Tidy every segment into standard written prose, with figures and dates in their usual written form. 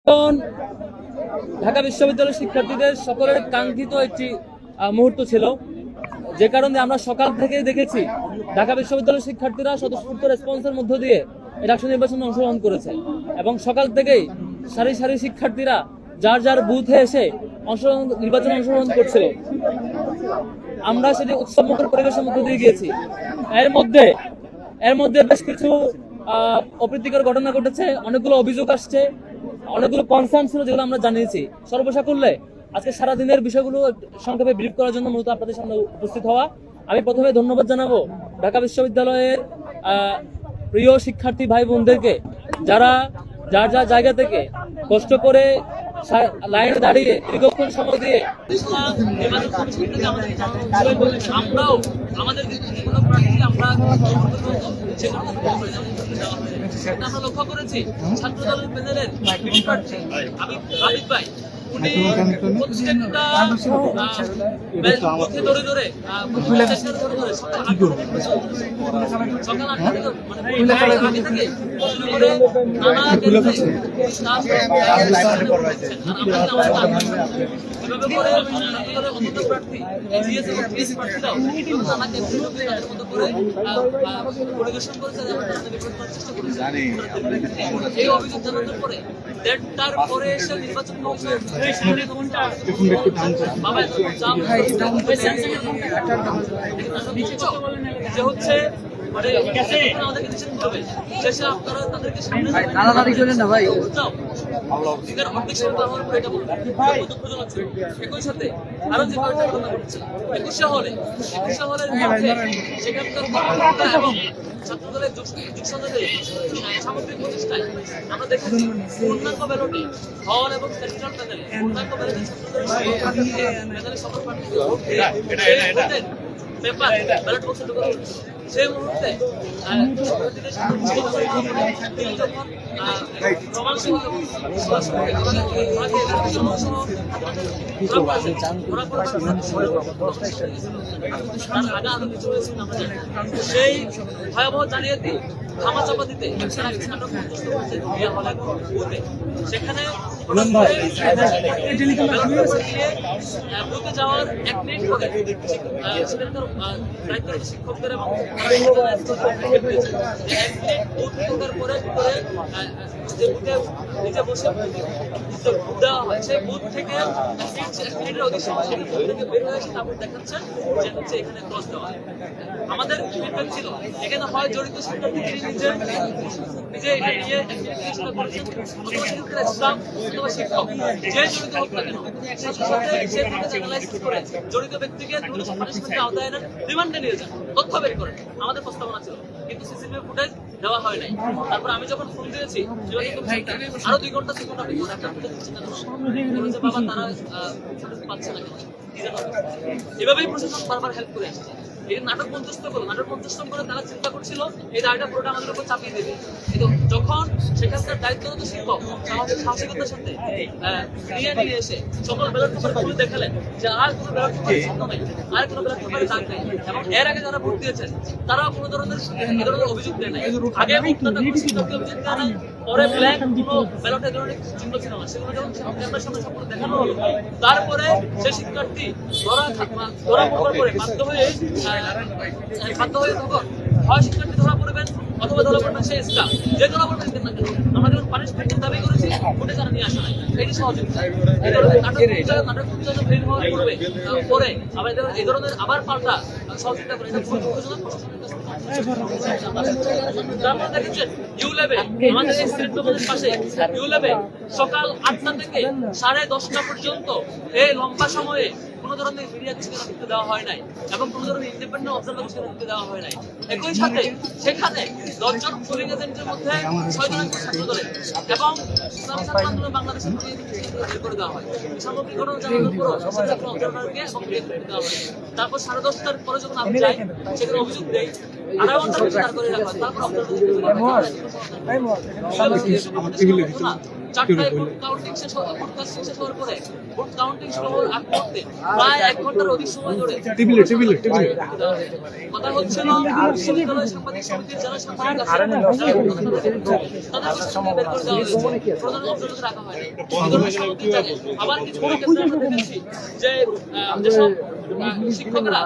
এখন ঢাকা বিশ্ববিদ্যালয়ের শিক্ষার্থীদের সকলের কাঙ্ক্ষিত একটি মুহূর্ত ছিল, যে কারণে আমরা সকাল থেকেই দেখেছি ঢাকা বিশ্ববিদ্যালয়ের শিক্ষার্থীরা স্বতঃস্ফূর্ত রেসপন্সের মধ্য দিয়ে ডাকসু নির্বাচনে অংশগ্রহণ করেছে এবং সকাল থেকেই সারি সারি শিক্ষার্থীরা যার যার বুথে এসে নির্বাচনে অংশগ্রহণ করছিল। আমরা সেটি উৎসবমুখর পরিবেশের মধ্য দিয়ে গিয়েছি। এর মধ্যে বেশ কিছু অপ্রীতিকর ঘটনা ঘটেছে, অনেকগুলো অভিযোগ আসছে, অনেকগুলো কনসার্ন ছিল যেগুলো আমরা জানিয়েছি। সর্বসাকুল্যে আজকে সারাদিনের বিষয়গুলো সংক্ষেপে ব্রিফ করার জন্য মূলত আপনাদের সামনে উপস্থিত হওয়া। আমি প্রথমে ধন্যবাদ জানাবো ঢাকা বিশ্ববিদ্যালয়ের প্রিয় শিক্ষার্থী ভাই বোনদেরকে, যারা যার যার জায়গা থেকে কষ্ট করে লাইনে দাঁড়িয়ে দীর্ঘক্ষণ সময় দিয়ে আমরাও আমাদের আমরা লক্ষ্য করেছি ছাত্র দলের প্যানেলের প্রার্থী আবিদ ভাই উনি প্রত্যেকটা ধরে ধরে সকাল 8টা থেকে আগে থেকে শুরু করে নানা প্রার্থী পরিদর্শন করেছে, এই অভিযোগ জানানোর পরে তারপরে এসে নির্বাচন যে হচ্ছে আমাদেরকে ডিসিশন হবে শেষে আপনারা তাদেরকে সামনে অর্ধেক সংখ্যা হওয়ার পরে এটা বলবো একই সাথে আরো যে কয়েকটা ঘটনা ঘটছে 21 হলের মধ্যে সেখানকার এবং ছাত্র দলের সামগ্রিক প্রতিষ্ঠায় আমরা দেখেছি পূর্ণাঙ্গ ব্যালটে হল এবং সেন্ট্রাল প্যানেলে পূর্ণাঙ্গ ব্যালটে ছাত্রদের সকল প্রার্থীদের পেপার ব্যালট বক্সে ঢোকানো হচ্ছে। সেই মুহূর্তে সেই ভয়াবহ জালিয়াতি থামা চাপা দিতে সেখানে বুথে যাওয়ার 1 মিনিট পরে সেখানকার দায়িত্বরত শিক্ষকদের এবং যে বুথে নিজে বসে দেওয়া হয় সেই বুথ থেকে 1 মিনিটের অধিক সময় থেকে বের হয়ে এসে তারপর দেখাচ্ছেন যে হচ্ছে এখানে ক্রস দেওয়া। আমাদের ফিডব্যাক ছিল এখানে হয় জড়িত শিক্ষার্থী নিজে এটা নিয়ে চেষ্টা করেছেন অথবা ইসলাম অথবা শিক্ষক যে জড়িত হোক না কেন সে অ্যানালাইসিস করে জড়িত ব্যক্তিকে পানিশমেন্টের আওতায় এনে রিমান্ডে নিয়ে যান, তথ্য বের করেন। আমাদের প্রস্তাবনা ছিল, কিন্তু সিসিটিভি ফুটেজ দেওয়া হয় নাই। তারপর আমি যখন ফোন দিয়েছি আরো 2 ঘন্টা বাবা তারা পাচ্ছে না কেন, এভাবেই প্রশাসন বারবার হেল্প করে আসছে। এই নাটক মঞ্চস্থ করে তারা চিন্তা করছিল এই দায়টা পুরোটা আমাদের উপর চাপিয়ে দেবে। কিন্তু যখন সেখানকার দায়িত্বরত শিক্ষক সাহসিকতার সাথে নিয়ে এসে সকল ব্যালট পেপার খুলে দেখালেন যে আর কোনো ব্যালট পেপার শব্দ নেই, আর কোনো ব্যালট পেপারে দাগ নেই, এবং এর আগে যারা ভোট দিয়েছেন তারাও কোনো ধরনের অভিযোগ দেয় নাই। আগে অভিযোগ দেয় নাই, পরে ব্ল্যাক কোনো ব্যালটে ধরনের চিহ্ন ছিল না, সেগুলো যখন ক্যামেরার সামনে সম্পূর্ণ দেখানো হলো, তারপরে সে শিক্ষার্থী ধরা পড়ার পরে বাধ্য হয়ে তখন হয় শিক্ষার্থী ধরা পড়বেন অথবা ধরা পড়বেন সেই স্টাফ, যে ধরা পড়বেন না কেন আমরা যখন পানিশমেন্টের দাবি করেছি ফুটে তারা নিয়ে আসা নাই। এটি সহযোগিতা নাটক ফেল হওয়ার পরে আবার এই ধরনের আবার পাল্টা সহযোগিতা করে আপনারা দেখেছেন ইউলেবে আমাদের এই সিলেট ভবনের পাশে ইউলেবে সকাল 8টা থেকে 10:30 পর্যন্ত এই লম্বা সময়ে কোনো ধরনের মিডিয়া ছিটকে দেওয়া হয় নাই এবং কোনো ধরনের ইন্ডিপেন্ডেন্ট অবজারভার ছিটকে দেওয়া হয় নাই। একই সাথে সেখানে 10 জন পোলিং এজেন্টের মধ্যে 6 জন ছাত্র দলের এবং ইসলামী ছাত্র আন্দোলন বাংলাদেশের বের করে দেওয়া হয়। সামগ্রিক ঘটনা জানানোর পরও ছাত্র অবজারভারকে সংক্রিয় করে দেওয়া হয়। তারপর 10:30টার পরে যখন আমি যাই সেখানে অভিযোগ দেই, আধা ঘন্টা তার করে রাখা হয়, তারপর অবজারভার 4টায় ভোট কাউন্টিং শেষ হওয়ার পরে ভোট কাউন্টিং শুরু হওয়ার আগ মুহূর্তে প্রায় 1 ঘন্টার অধিক সময় ধরে কথা হচ্ছিল বিশ্ববিদ্যালয় সাংবাদিক সমিতির যারা সাংবাদিক তাদের বের করে দেওয়া হয়েছে, প্রধান অবজেক্ট রাখা হয়নি। আবার কিছু ক্ষেত্রে আমরা দেখেছি যে যেসব শিক্ষকরা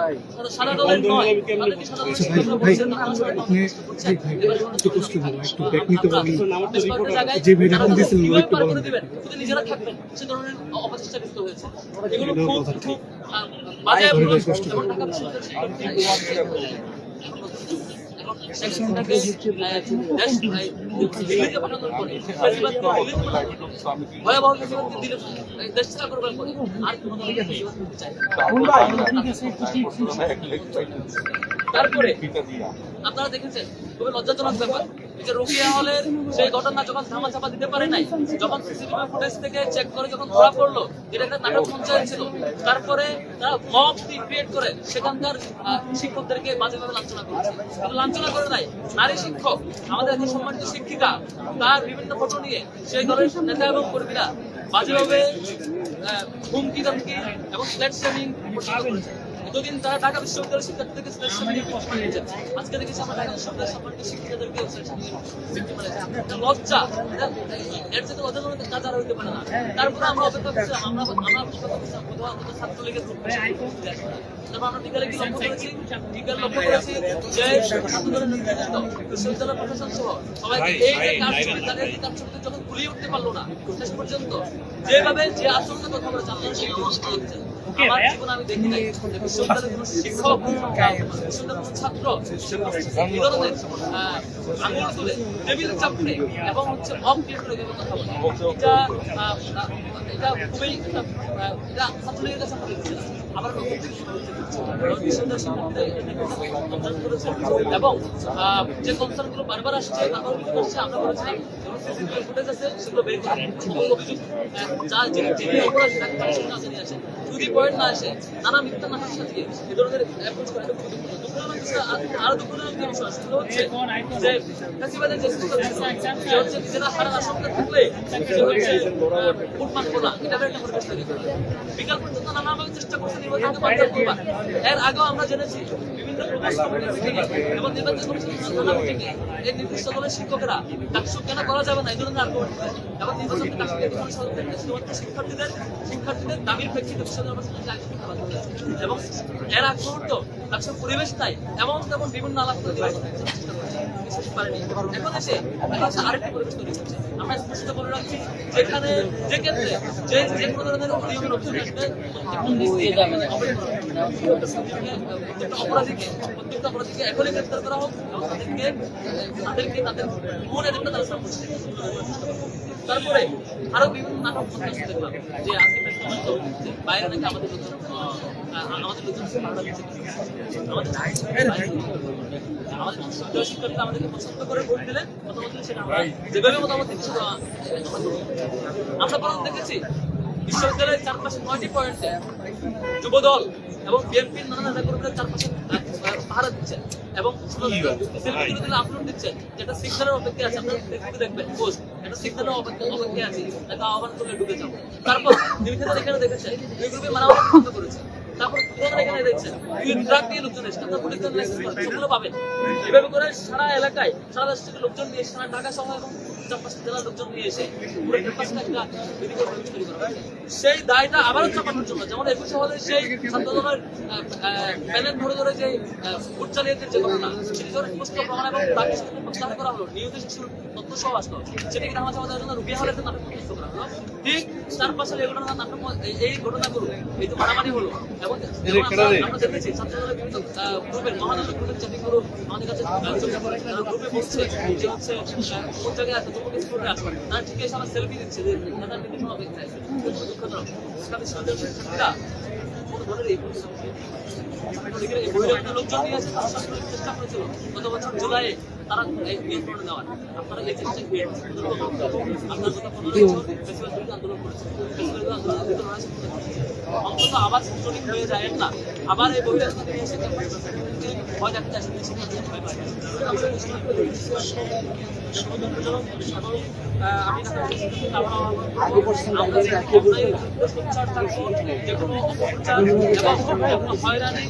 সাদা দলের নয়, তাদেরকে সাদা দলের শিক্ষকরা বলছেন নিজেরা থাকবেন সে ধরনের অপচেষ্টা লিপ্ত হয়েছে। এগুলো খুব বাজে এবং ঢাকা বিশ্ববিদ্যালয় ভয়াবহ দেশ ছাড়া করবার পরে আর তারপরে আপনারা দেখেছেন খুবই লজ্জাজনক ব্যাপার যে রোকেয়া হলের সেই ঘটনা যখন ধামাচাপা দিতে পারে নাই, যখন সিসিটিভি ফুটেজ থেকে চেক করে যখন ধরা পড়লো যেটা একটা নাটক পঞ্চায়েত ছিল, তারপরে তারা মব ক্রিয়েট করে সেখানকার শিক্ষকদেরকে বাজেভাবে লাঞ্ছনা করেছে। কিন্তু লাঞ্ছনা করে নাই, নারী শিক্ষক আমাদের একজন সম্মানিত শিক্ষিকা তার বিভিন্ন ফটো নিয়ে সেই দলের নেতা এবং কর্মীরা বাজেভাবে হুমকি ধমকি এবং ফ্ল্যাট শেমিং করেছে। এতদিন তারা ঢাকা বিশ্ববিদ্যালয়ের শিক্ষার্থীদেরকে ফ্ল্যাট শেমিং নিয়েছেন, আজকে দেখেছি আমরা ঢাকা বিশ্ববিদ্যালয়ের সম্মানিত শিক্ষিকাদেরকে লজ্জা, এর চেয়ে লজ্জাজনক কাজ আর হইতে পারে না। তারপরে আমরা অপেক্ষা করছিলাম, আমরা অপেক্ষা করছিলাম কোথাও ছাত্রলীগের তারপর আমরা বিকালে কি লক্ষ্য করেছি, লক্ষ্য করেছি যে বিশ্ববিদ্যালয় প্রশাসন সহ সবাইকে এই যে কারচুপি, তাদের এই কারচুপিতে যখন গুলিয়ে উঠতে পারলো না শেষ পর্যন্ত যেভাবে যে আচরণের কথা আমরা জানলাম সেই অবস্থা হচ্ছে। আমার জীবনে আমি দেখি নাই বিশ্ববিদ্যালয়ের কোনো শিক্ষক, বিশ্ববিদ্যালয়ের কোনো ছাত্র এই ধরনের আঙুল তুলে টেবিল চাপড়ে এবং হচ্ছে মব ক্রিয়েট করে কথা বলে। এটা খুবই এটা ছাত্রলীগের কাছে আমরা দেখছি না। আবার এবং যে কনসার্নগুলো বারবার আসছে আমরা বলেছিলাম ফুটেজ আছে সেগুলো বের করে যা যিনি অপরাধ নিয়ে আসে যদি পয়েন্ট না আসে নানা মিথ্যা নাটক সাজিয়ে এ ধরনের অ্যাপ্রোচ করে আরো দুঃখজনক যে বিষয় সেগুলো হচ্ছে যে ফেসিবাদের যে সিস্টেম ছিল হচ্ছে নিজেরা হারার আশঙ্কা থাকলে উন্মান করা এটা একটা পরিবেশ তৈরি করা। বিকাল পর্যন্ত নানাভাবে চেষ্টা করছে নির্বাচনকে বাতিল করবার। এর আগেও আমরা জেনেছি বিভিন্ন প্রদেশ কমিটির মিটিংয়ে এবং নির্বাচন কমিশনের নানা মিটিংয়ে এই নির্দিষ্ট দলের শিক্ষকেরা ডাকসু কেন করা যাবে না এই ধরনের আর্গুমেন্ট করে এবং নির্বাচনকে ডাকসু শুধুমাত্র শিক্ষার্থীদের দাবির প্রেক্ষিতে এবং এর আগ মুহূর্ত ডাকসুর পরিবেশ নাই এমন তেমন বিভিন্ন আলাপ করে এখন এসে আরেকটি পরিবেশ তৈরি করছে। আমরা স্পষ্ট করে রাখছি যেখানে যে কেন্দ্রে যে কোনো ধরনের নিয়মের অভিযোগ আসবে প্রত্যেকটা অপরাধীকে এখনই গ্রেফতার করা হোক এবং তাদেরকে তাদের কোন এজেন্ডা তারা সাপোর্ট করছে। তারপরে আরো বিভিন্ন নাটক দেখলাম যে আজকে বাইরে নাকি আমাদের শিক্ষার্থীরা আমাদেরকে পছন্দ করে ভোট দিলে মতামত সেটা আমরা যেভাবে মতামত দিচ্ছি আমরা বরং দেখেছি বিশ্ববিদ্যালয়ের চারপাশে 9টি পয়েন্টে যুবদল এবং বিএনপির নানা নেতা কর্মীরা চারপাশে পাহারা দিচ্ছেন এবং আপলোড দিচ্ছেন যেটা সিগন্যালের অপেক্ষা আছে। আপনারা দেখবেন পোস্ট একটা সিগন্যালের অপেক্ষা আছে, একটা আহ্বান করলে ঢুকে যাবো। তারপর বিভিন্ন এখানে দেখেছেন দুই গ্রুপে মারামারি বন্ধ করেছে। তারপর এখানে দেখছেন ট্রাক দিয়ে লোকজন এসে আপনার পুলিশ সেগুলো পাবেন। এভাবে করে সারা এলাকায় সারা দেশ থেকে লোকজন নিয়ে সারা ঢাকা সহ এবং চারপাশে জেলার লোকজন নিয়ে এসে পুরো পাশে একটা মেডিকেল কলেজ তৈরি করা হয়েছে। সেই দায়টা আবারও চাপানোর জন্য যেমন 21 হলে সেই ছাত্রদলের প্যানেল ধরে ধরে যে ভোট চালিয়েদের যে ঘটনা সেটি ধরে স্পষ্ট প্রমাণ এবং তাকে সাথে প্রত্যাহার করা হলো, নিউজে শিশুর তথ্য সহ আসলো, সেটাকে ধামাচাপা দেওয়ার জন্য রুবিয়া হলে একটা নাটক প্রস্তুত করা হলো। ঠিক চারপাশে এগুলো নাটক এই ঘটনাগুলো এই তো মারামারি হলো এবং আমরা দেখেছি ছাত্রদলের বিভিন্ন গ্রুপের মহানগর গ্রুপের চাকরিগুলো আমাদের কাছে গ্রুপে বলছে যে হচ্ছে কোন জায়গায় আছে তোমাকে স্কুলে আসবে তারা ঠিক আছে আমার সেলফি দিচ্ছে যে তাদের বিভিন্ন অপেক্ষা আছে। দুঃখজনক শিক্ষার্থীরা কোনো ধরনের এই লোকজন নিয়ে আসে চেষ্টা করেছিল গত বছর জুলাইয়ে তারা এই করে দেওয়ার আপনারা এই চেষ্টা আপনার কথা আন্দোলন করেছেন অন্তত আবার সুযোগ হয়ে যায় না আবার এই বই এসে ভয় দেখতে আসে ভয় পায়। আমি সোচ্চার থাকবো যে কোনো অপপ্রচার এবং হয়রানি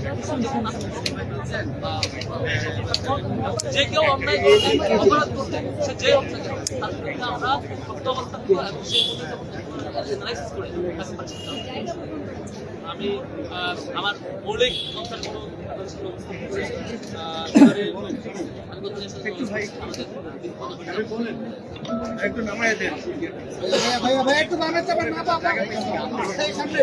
যে কেউ অন্যায় করতে অপরাধ করতে সে যে হোক না কেন তার বিরুদ্ধে আমরা শক্ত অবস্থান করবো এবং সেই অ্যানালাইসিস করে আমি আমার মৌলিক কথাগুলো একটু নামায় দেন ভাইয়া ভাইয়া একটু নামে যাবেন না বাবা এই সামনে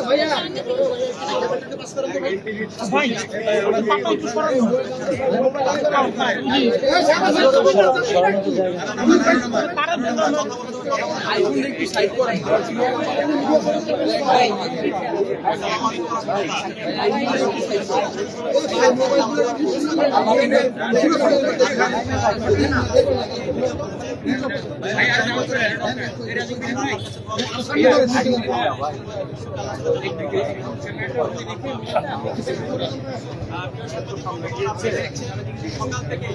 ভাইয়া ভাই পাপা একটু সরানো আইফোন একটু সাইড করে সকাল থেকে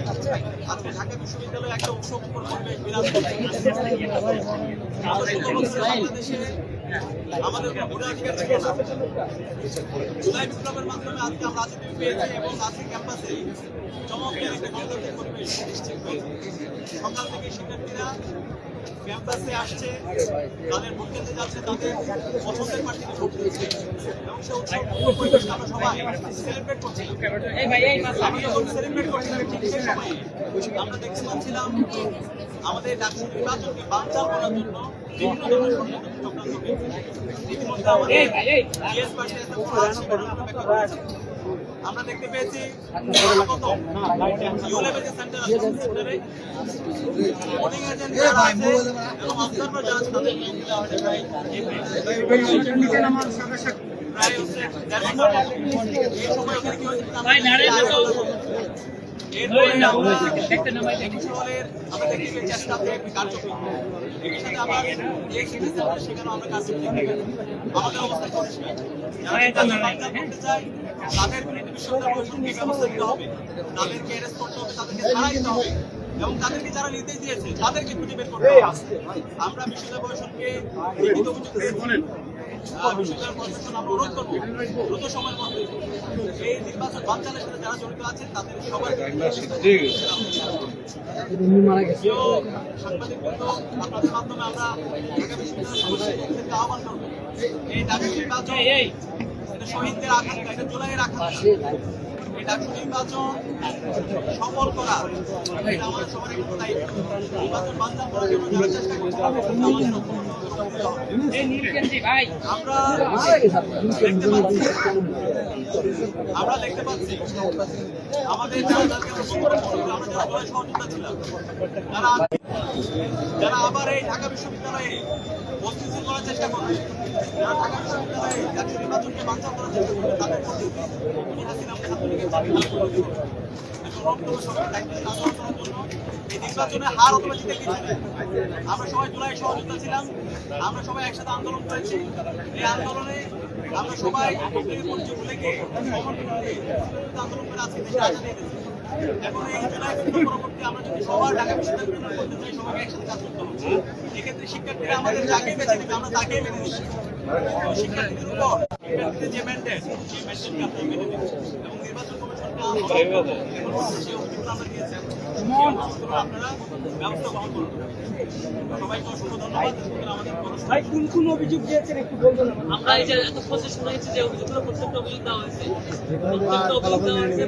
আজকে ঢাকা বিশ্ববিদ্যালয়ে একটা উৎসব পরিবেশ বিরাজ করছে। বাংলাদেশে আমাদের ভোটাধিকার ছিল না। জুলাই বিপ্লবের মাধ্যমে আজকে আমরা রাজনীতি পেয়েছি এবং আজকে ক্যাম্পাসে চমৎকার একটা গণতান্ত্রিক পরিবেশ নিশ্চিত হয়েছে। সকাল থেকে শিক্ষার্থীরা ক্যাম্পাসে আসছে, তাদের ভোট কেন্দ্রে যাচ্ছে, তাদের পছন্দের প্রার্থীকে ভোট দিচ্ছে এবং সে উৎসব পরিবেশ আমরা সবাই সেলিব্রেট করছিলাম। আমি যখন সেলিব্রেট করছিলাম ঠিক সেই সময়ে আমরা দেখতে পাচ্ছিলাম আমাদের ডাকসু নির্বাচনকে বানচাল করার জন্য বিভিন্ন ধরনের ষড়যন্ত্র চক্রান্ত হয়েছে। ইতিমধ্যে আমাদের জিএস পার্টি আমরা দেখতে পেয়েছি ইউ লেভেল সেন্টার আছে সেন্টারে মর্নিং এজেন্ট যারা আছে এবং অবজারভার যারা আছে তাদের নিয়োগ দেওয়া হয়েছে প্রায় হচ্ছে এই সময় ওখানে কি হয়েছে আমরা দেখতে পেয়েছি চেষ্টা কার্যক্রম এর সাথে আবার সেখানে আমরা কাজ আমাদের অবস্থা পরিষ্কার করতে চাই তাদের বিরুদ্ধে বিশ্ববিদ্যালয় সঙ্গে ব্যবস্থা নিতে হবে, তাদেরকে অ্যারেস্ট করতে হবে, তাদেরকে ছাড়া দিতে হবে এবং তাদেরকে যারা নির্দেশ দিয়েছে তাদেরকে খুঁজে বের করতে হবে। আমরা বিশ্ববিদ্যালয় প্রশাসনকে লিখিত অভিযোগ বিশ্ববিদ্যালয় প্রশাসন আমরা অনুরোধ করবো দ্রুত সময়ের মধ্যে এই নির্বাচন বানচালের সাথে যারা জড়িত আছেন তাদের সবার সাংবাদিক বৃন্দ আপনাদের মাধ্যমে আমরা ঢাকা বিশ্ববিদ্যালয়ের আহ্বান করবো এই ঢাকা নির্বাচন শহীদদের আকাঙ্ক্ষা, এটা জুলাইয়ের আকাঙ্ক্ষা। এই ডাকসু নির্বাচন সফল করা এটা আমাদের সবার একটা দায়িত্ব। নির্বাচন বানচাল করার জন্য যারা চেষ্টা করছে আমাদের আমরা দেখতে পাচ্ছি আমাদের যারা সহযোগিতা ছিলাম যারা আবার এই ঢাকা বিশ্ববিদ্যালয়ে অস্থিতিশীল করার চেষ্টা করবে, যারা ঢাকা বিশ্ববিদ্যালয়ে ডাকসু নির্বাচনকে বানচাল করার চেষ্টা করবে তাদের প্রতি এই নির্বাচনে হার অথবা জিতে কিছু আমরা সবাই জুলাই সহযোগিতা ছিলাম, আমরা সবাই একসাথে আন্দোলন করেছি। এই আন্দোলনে আমরা সবাই পরিচয় ভুলে গিয়ে আন্দোলন করে আজকে দেশে আজাদ হয়ে গেছি। এখন এই জুলাই পরবর্তী আমরা যদি সবার ঢাকা বিশ্ববিদ্যালয় করতে চাই সবাইকে একসাথে কাজ করতে হবে। এক্ষেত্রে শিক্ষার্থীরা আমাদের যাকে বেছে নেবে আমরা তাকেই মেনে নিচ্ছি। শিক্ষার্থীদের উপর শিক্ষার্থীদের যে ম্যান্ডেট সেই ম্যান্ডেটকে আমরা মেনে নিচ্ছি এবং নির্বাচন কমিশনকে আমরা দিয়েছি আপনারা ব্যবস্থা গ্রহণ করুন। সবাইকে অসংখ্য ধন্যবাদ। আমাদের কোন কোন অভিযোগ দিয়েছেন একটু বলবেন? আমরা এই যে এত প্রসেস শুনেছি যে অভিযোগগুলো প্রত্যেকটা অভিযোগ দেওয়া হয়েছে, প্রত্যেকটা অভিযোগ দেওয়া হয়েছে।